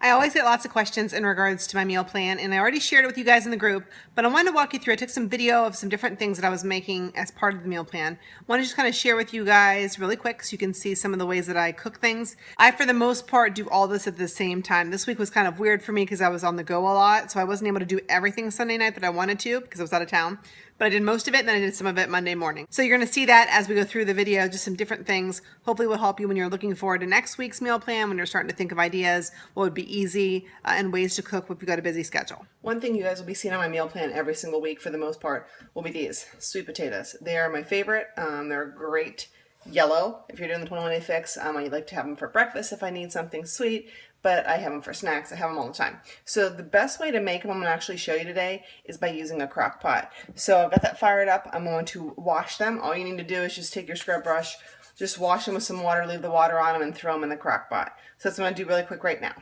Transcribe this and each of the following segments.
I always get lots of questions in regards to my meal plan, and I already shared it with you guys in the group, but I wanted to walk you through. I took some video of some different things that I was making as part of the meal plan. I want to just kind of share with you guys really quick so you can see some of the ways that I cook things. I, for the most part, do all this at the same time. This week was kind of weird for me because I was on the go a lot, so I wasn't able to do everything Sunday night that I wanted to because I was out of town. But I did most of it, and then I did some of it Monday morning. So you're going to see that as we go through the video, just some different things. Hopefully will help you when you're looking forward to next week's meal plan, when you're starting to think of ideas, what would be easy, and ways to cook if you've got a busy schedule. One thing you guys will be seeing on my meal plan every single week for the most part will be these sweet potatoes. They are my favorite. They're great yellow if you're doing the 21 day fix. I like to have them for breakfast if I need something sweet, but I have them for snacks. I have them all the time. So the best way to make them, I'm going to actually show you today, is by using a crock pot. So I've got that fired up. I'm going to wash them. All you need to do is just take your scrub brush, just wash them with some water, leave the water on them, and throw them in the crock pot. So that's what I'm going to do really quick right now.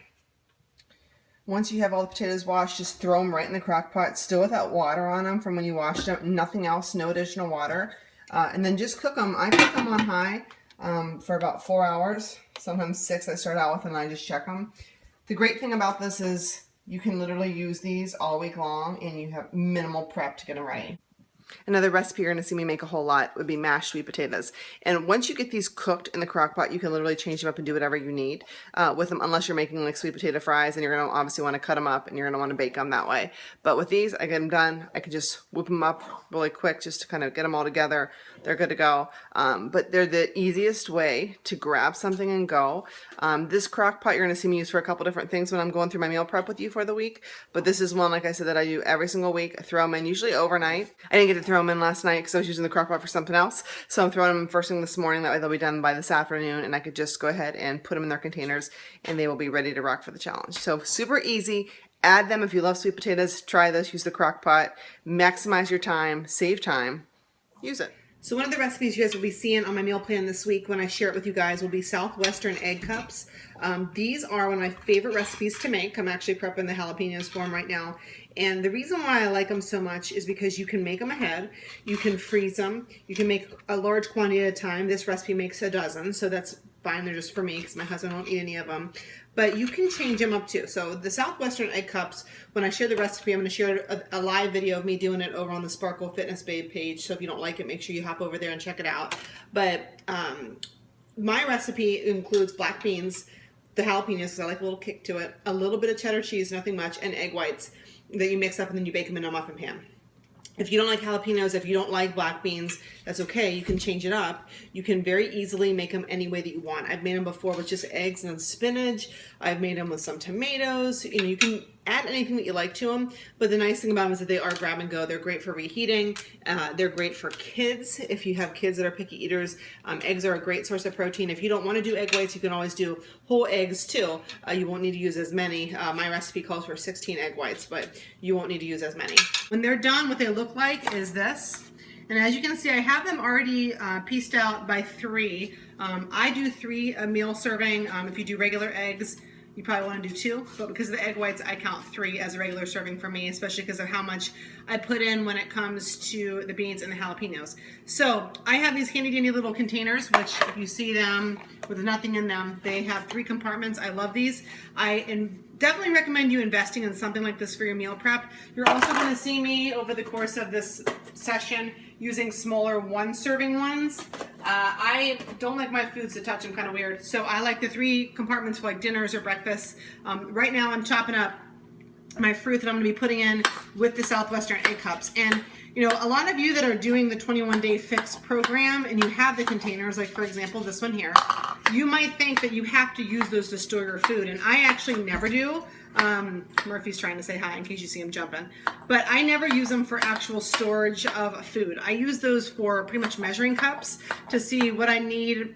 Once you have all the potatoes washed, just throw them right in the crock pot, still with that water on them from when you washed them, nothing else, no additional water. And then just cook them. I cook them on high for about 4 hours, sometimes 6 I start out with, and I just check them. The great thing about this is you can literally use these all week long and you have minimal prep to get them ready. Another recipe you're going to see me make a whole lot would be mashed sweet potatoes. And once you get these cooked in the crock pot, you can literally change them up and do whatever you need with them, unless you're making like sweet potato fries, and you're going to obviously want to cut them up and you're going to want to bake them that way. But with these, I get them done. I can just whip them up really quick just to kind of get them all together. They're good to go. But they're the easiest way to grab something and go. This crock pot you're going to see me use for a couple different things when I'm going through my meal prep with you for the week. But this is one, like I said, that I do every single week. I throw them in usually overnight. I didn't get to throw them in last night because I was using the crock pot for something else. So I'm throwing them first thing this morning. That way they'll be done by this afternoon, and I could just go ahead and put them in their containers and they will be ready to rock for the challenge. So super easy. Add them if you love sweet potatoes. Try this. Use the crock pot. Maximize your time. Save time. Use it. So one of the recipes you guys will be seeing on my meal plan this week when I share it with you guys will be Southwestern egg cups. These are one of my favorite recipes to make. I'm actually prepping the jalapenos for them right now. And the reason why I like them so much is because you can make them ahead. You can freeze them. You can make a large quantity at a time. This recipe makes a dozen, so that's fine. They're just for me because my husband won't eat any of them. But you can change them up too. So the Southwestern egg cups, when I share the recipe, I'm going to share a live video of me doing it over on the Sparkle Fitness Babe page. So if you don't like it, make sure you hop over there and check it out. But my recipe includes black beans, the jalapenos, because I like a little kick to it, a little bit of cheddar cheese, nothing much, and egg whites that you mix up and then you bake them in a muffin pan. If you don't like jalapenos, if you don't like black beans, that's okay. You can change it up. You can very easily make them any way that you want. I've made them before with just eggs and spinach. I've made them with some tomatoes. You know, you can add anything that you like to them. But the nice thing about them is that they are grab and go. They're great for reheating. They're great for kids. If you have kids that are picky eaters, eggs are a great source of protein. If you don't want to do egg whites, you can always do whole eggs too. You won't need to use as many. My recipe calls for 16 egg whites, but you won't need to use as many. When they're done, what they look like is this. And as you can see, I have them already pieced out by 3. I do 3 a meal serving. If you do regular eggs, you probably want to do 2, but because of the egg whites, I count 3 as a regular serving for me, especially because of how much I put in when it comes to the beans and the jalapenos. So I have these handy dandy little containers, which if you see them with nothing in them, they have 3 compartments. I love these. I definitely recommend you investing in something like this for your meal prep. You're also going to see me over the course of this session using smaller 1-serving ones. I don't like my foods to touch. I'm kind of weird. So I like the 3 compartments for like dinners or breakfasts. Right now I'm chopping up my fruit that I'm going to be putting in with the Southwestern egg cups. And you know, a lot of you that are doing the 21 day fix program and you have the containers, like for example this one here, you might think that you have to use those to store your food, and I actually never do. Murphy's trying to say hi in case you see him jumping. But I never use them for actual storage of food. I use those for pretty much measuring cups to see what I need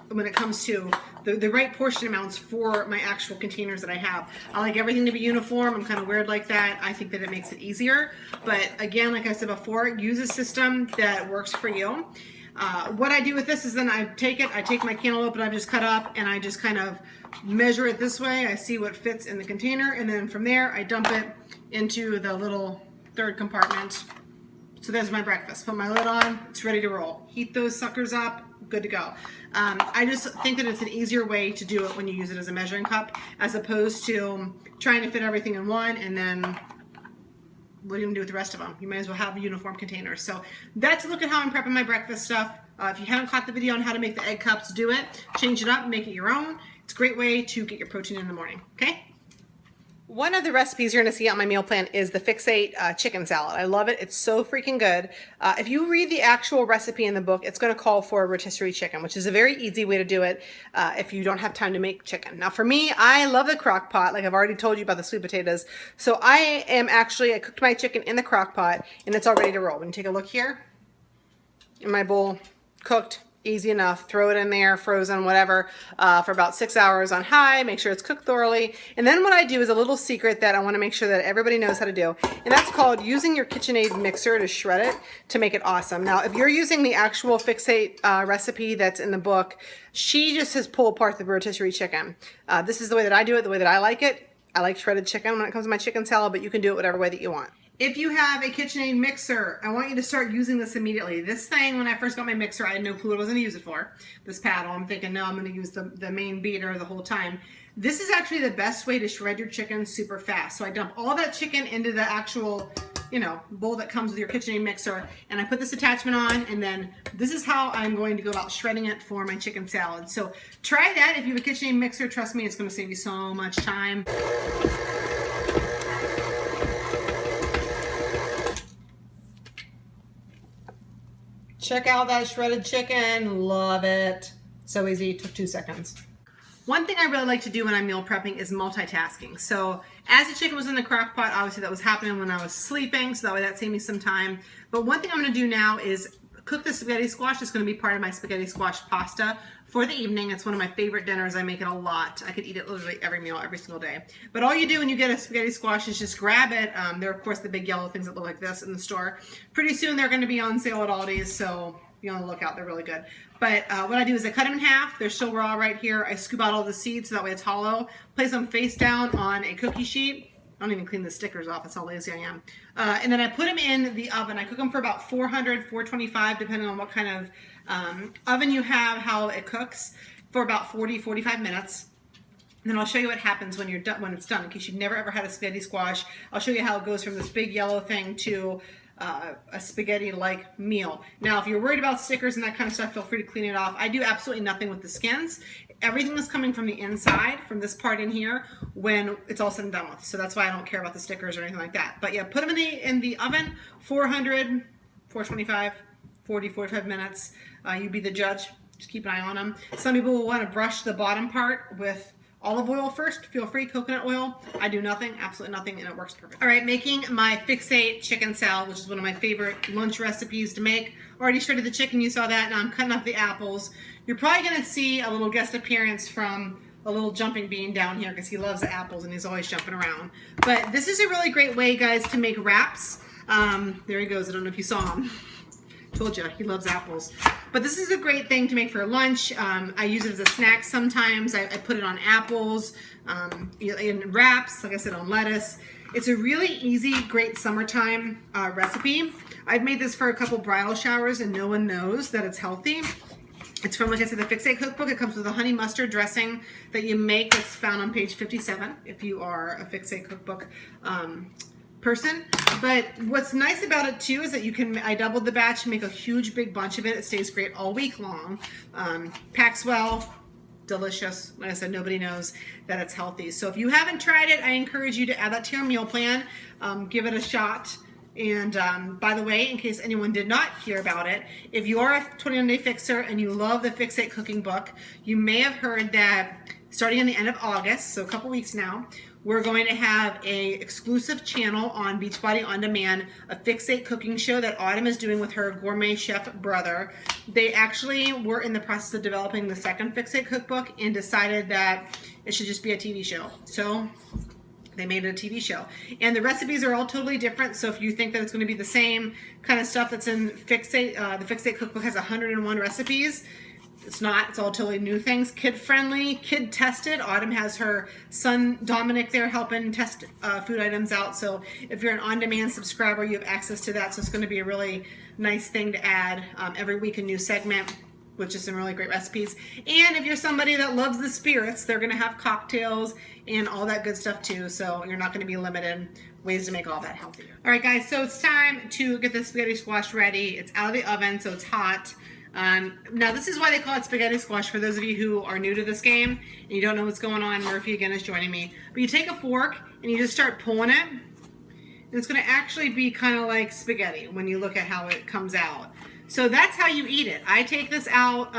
when it comes to the right portion amounts for my actual containers that I have. I like everything to be uniform. I'm kind of weird like that. I think that it makes it easier. But again, like I said before, use a system that works for you. What I do with this is then I take my cantaloupe that I've just cut up, and I just kind of measure it this way. I see what fits in the container, and then from there I dump it into the little 3rd compartment So there's my breakfast. Put my lid on, it's ready to roll. Heat those suckers up, good to go. I just think that it's an easier way to do it when you use it as a measuring cup, as opposed to trying to fit everything in one and then what are you gonna do with the rest of them? You might as well have uniform containers. So that's a look at how I'm prepping my breakfast stuff. If you haven't caught the video on how to make the egg cups, do it. Change it up, make it your own. It's a great way to get your protein in the morning, okay? One of the recipes you're going to see on my meal plan is the Fix8 chicken salad. I love it. It's so freaking good. If you read the actual recipe in the book, it's going to call for a rotisserie chicken, which is a very easy way to do it if you don't have time to make chicken. Now for me, I love the crock pot, like I've already told you about the sweet potatoes. So I cooked my chicken in the crock pot and it's all ready to roll. When you take a look here in my bowl, cooked. Easy enough. Throw it in there, frozen, whatever, for about 6 hours on high. Make sure it's cooked thoroughly. And then what I do is a little secret that I want to make sure that everybody knows how to do, and that's called using your KitchenAid mixer to shred it to make it awesome. Now, if you're using the actual Fix8 recipe that's in the book, she just says pull apart the rotisserie chicken. This is the way that I do it, the way that I like it. I like shredded chicken when it comes to my chicken salad, but you can do it whatever way that you want. If you have a KitchenAid mixer, I want you to start using this immediately. This thing, when I first got my mixer, I had no clue what I was going to use it for. This paddle, I'm thinking, no, I'm going to use the main beater the whole time. This is actually the best way to shred your chicken super fast. So I dump all that chicken into the actual, bowl that comes with your KitchenAid mixer, and I put this attachment on, and then this is how I'm going to go about shredding it for my chicken salad. So try that. If you have a KitchenAid mixer, trust me, it's going to save you so much time. Check out that shredded chicken. Love it. So easy. Took 2 seconds. One thing I really like to do when I'm meal prepping is multitasking. So as the chicken was in the crock pot, obviously that was happening when I was sleeping, so that way that saved me some time. But one thing I'm going to do now is cook the spaghetti squash. It's going to be part of my spaghetti squash pasta for the evening. It's one of my favorite dinners. I make it a lot. I could eat it literally every meal, every single day. But all you do when you get a spaghetti squash is just grab it. They're, of course, the big yellow things that look like this in the store. Pretty soon they're going to be on sale at Aldi's, so be on the lookout. They're really good. But what I do is I cut them in half. They're still raw right here. I scoop out all the seeds so that way it's hollow. Place them face down on a cookie sheet. I don't even clean the stickers off. That's how lazy I am. And then I put them in the oven. I cook them for about 400, 425, depending on what kind of oven you have, how it cooks, for about 40, 45 minutes. And then I'll show you what happens when you're done, when it's done, in case you've never ever had a spaghetti squash. I'll show you how it goes from this big yellow thing to a spaghetti-like meal. Now, if you're worried about stickers and that kind of stuff, feel free to clean it off. I do absolutely nothing with the skins. Everything is coming from the inside, from this part in here, when it's all said and done with. So that's why I don't care about the stickers or anything like that. But yeah, put them in the oven, 400, 425, 40, 45 minutes. You be the judge. Just keep an eye on them. Some people will want to brush the bottom part with olive oil first. Feel free, coconut oil. I do nothing, absolutely nothing, and it works perfect. All right, making my Fix8 chicken salad, which is one of my favorite lunch recipes to make. Already shredded the chicken, you saw that. Now I'm cutting up the apples. You're probably gonna see a little guest appearance from a little jumping bean down here because he loves the apples and he's always jumping around. But this is a really great way, guys, to make wraps. There he goes, I don't know if you saw him. Told you, he loves apples. But this is a great thing to make for lunch. I use it as a snack sometimes. I put it on apples, in wraps, like I said, on lettuce. It's a really easy, great summertime recipe. I've made this for a couple bridal showers and no one knows that it's healthy. It's from, like I said, the Fix8 cookbook. It comes with a honey mustard dressing that you make. It's found on page 57 if you are a Fix8 cookbook person. But what's nice about it too is that you can, I doubled the batch and make a huge big bunch of it. It stays great all week long. Packs well, delicious. Like I said, nobody knows that it's healthy. So if you haven't tried it, I encourage you to add that to your meal plan. Give it a shot. And by the way, in case anyone did not hear about it, if you are a 21-day fixer and you love the Fix8 cooking book, you may have heard that starting in the end of August, so a couple weeks now, we're going to have a exclusive channel on Beachbody On Demand, a Fix8 cooking show that Autumn is doing with her gourmet chef brother. They actually were in the process of developing the second Fix8 cookbook and decided that it should just be a TV show. So they made it a TV show. And the recipes are all totally different, so if you think that it's going to be the same kind of stuff that's in Fix8, the Fix8 cookbook has 101 recipes. It's not. It's all totally new things. Kid friendly, kid tested. Autumn has her son Dominic there helping test food items out. So if you're an on-demand subscriber, you have access to that. So it's going to be a really nice thing to add every week, a new segment, which is some really great recipes. And if you're somebody that loves the spirits, they're going to have cocktails and all that good stuff too. So you're not going to be limited ways to make all that healthier. All right, guys. So it's time to get the spaghetti squash ready. It's out of the oven, so it's hot. Now this is why they call it spaghetti squash for those of you who are new to this game and you don't know what's going on. Murphy again is joining me. But you take a fork and you just start pulling it. And it's going to actually be kind of like spaghetti when you look at how it comes out. So that's how you eat it. I take this out,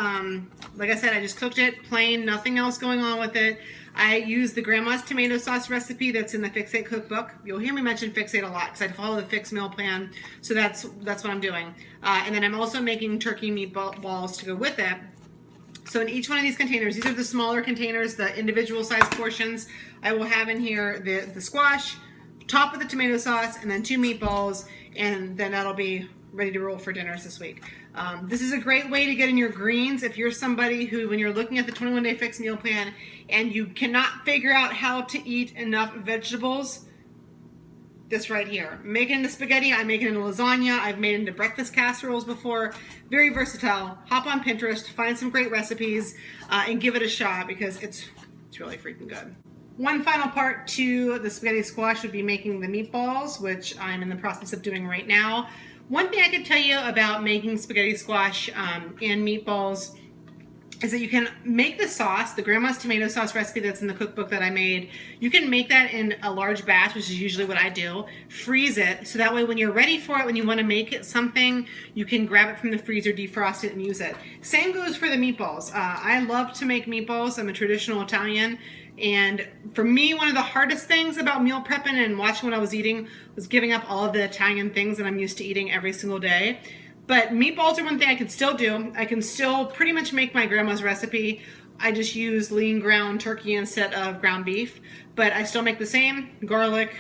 like I said, I just cooked it plain, nothing else going on with it. I use the grandma's tomato sauce recipe that's in the Fix8 cookbook. You'll hear me mention Fix8 a lot because I follow the Fix meal plan, so that's what I'm doing. And then I'm also making turkey meatballs to go with it. So in each one of these containers, these are the smaller containers, the individual size portions. I will have in here the squash, top with the tomato sauce, and then 2 meatballs, and then that'll be ready to roll for dinners this week. This is a great way to get in your greens if you're somebody who, when you're looking at the 21-day fix meal plan and you cannot figure out how to eat enough vegetables, this right here. Make it into spaghetti, I make it into lasagna, I've made it into breakfast casseroles before. Very versatile. Hop on Pinterest, find some great recipes, and give it a shot because it's really freaking good. One final part to the spaghetti squash would be making the meatballs, which I'm in the process of doing right now. One thing I could tell you about making spaghetti squash and meatballs is that you can make the sauce, the grandma's tomato sauce recipe that's in the cookbook that I made. You can make that in a large batch, which is usually what I do. Freeze it, so that way when you're ready for it, when you want to make it something, you can grab it from the freezer, defrost it, and use it. Same goes for the meatballs. I love to make meatballs. I'm a traditional Italian. And for me, one of the hardest things about meal prepping and watching what I was eating was giving up all of the Italian things that I'm used to eating every single day. But meatballs are one thing I can still do. I can still pretty much make my grandma's recipe. I just use lean ground turkey instead of ground beef. But I still make the same: garlic,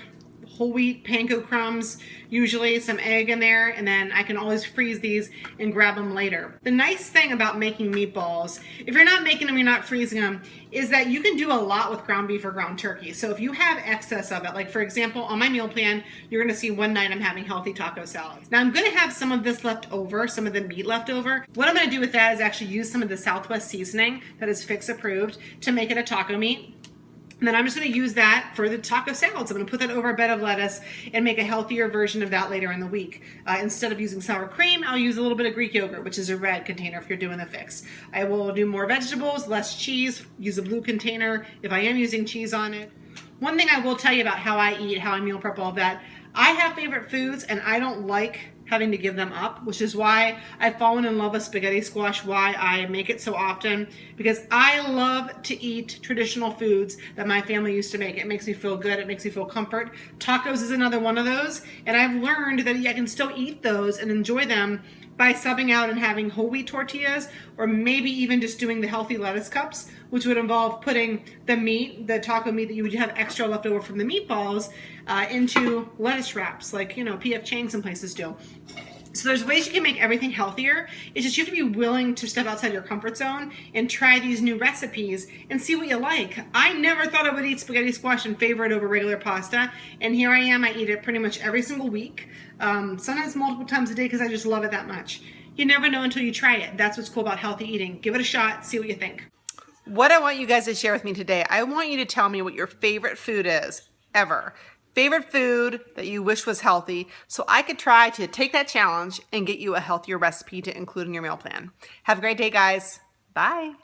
whole wheat panko crumbs, usually some egg in there, and then I can always freeze these and grab them later. The nice thing about making meatballs, if you're not making them, you're not freezing them, is that you can do a lot with ground beef or ground turkey. So if you have excess of it, like for example, on my meal plan, you're gonna see one night I'm having healthy taco salads. Now I'm gonna have some of this left over, some of the meat left over. What I'm gonna do with that is actually use some of the Southwest seasoning that is Fix approved to make it a taco meat. And then I'm just going to use that for the taco salads. I'm going to put that over a bed of lettuce and make a healthier version of that later in the week. Instead of using sour cream, I'll use a little bit of Greek yogurt, which is a red container if you're doing the fix. I will do more vegetables, less cheese, use a blue container if I am using cheese on it. One thing I will tell you about how I eat, how I meal prep, all of that, I have favorite foods and I don't like having to give them up, which is why I've fallen in love with spaghetti squash, why I make it so often, because I love to eat traditional foods that my family used to make. It makes me feel good, it makes me feel comfort. Tacos is another one of those, and I've learned that I can still eat those and enjoy them by subbing out and having whole wheat tortillas, or maybe even just doing the healthy lettuce cups, which would involve putting the meat, the taco meat that you would have extra left over from the meatballs, into lettuce wraps, like, you know, P.F. Chang's and places do. So there's ways you can make everything healthier. It's just you have to be willing to step outside your comfort zone and try these new recipes and see what you like. I never thought I would eat spaghetti squash and favor it over regular pasta, and here I am. I eat it pretty much every single week, sometimes multiple times a day because I just love it that much. You never know until you try it. That's what's cool about healthy eating. Give it a shot, see what you think. What I want you guys to share with me today, I want you to tell me what your favorite food is, ever. Favorite food that you wish was healthy, so I could try to take that challenge and get you a healthier recipe to include in your meal plan. Have a great day, guys. Bye.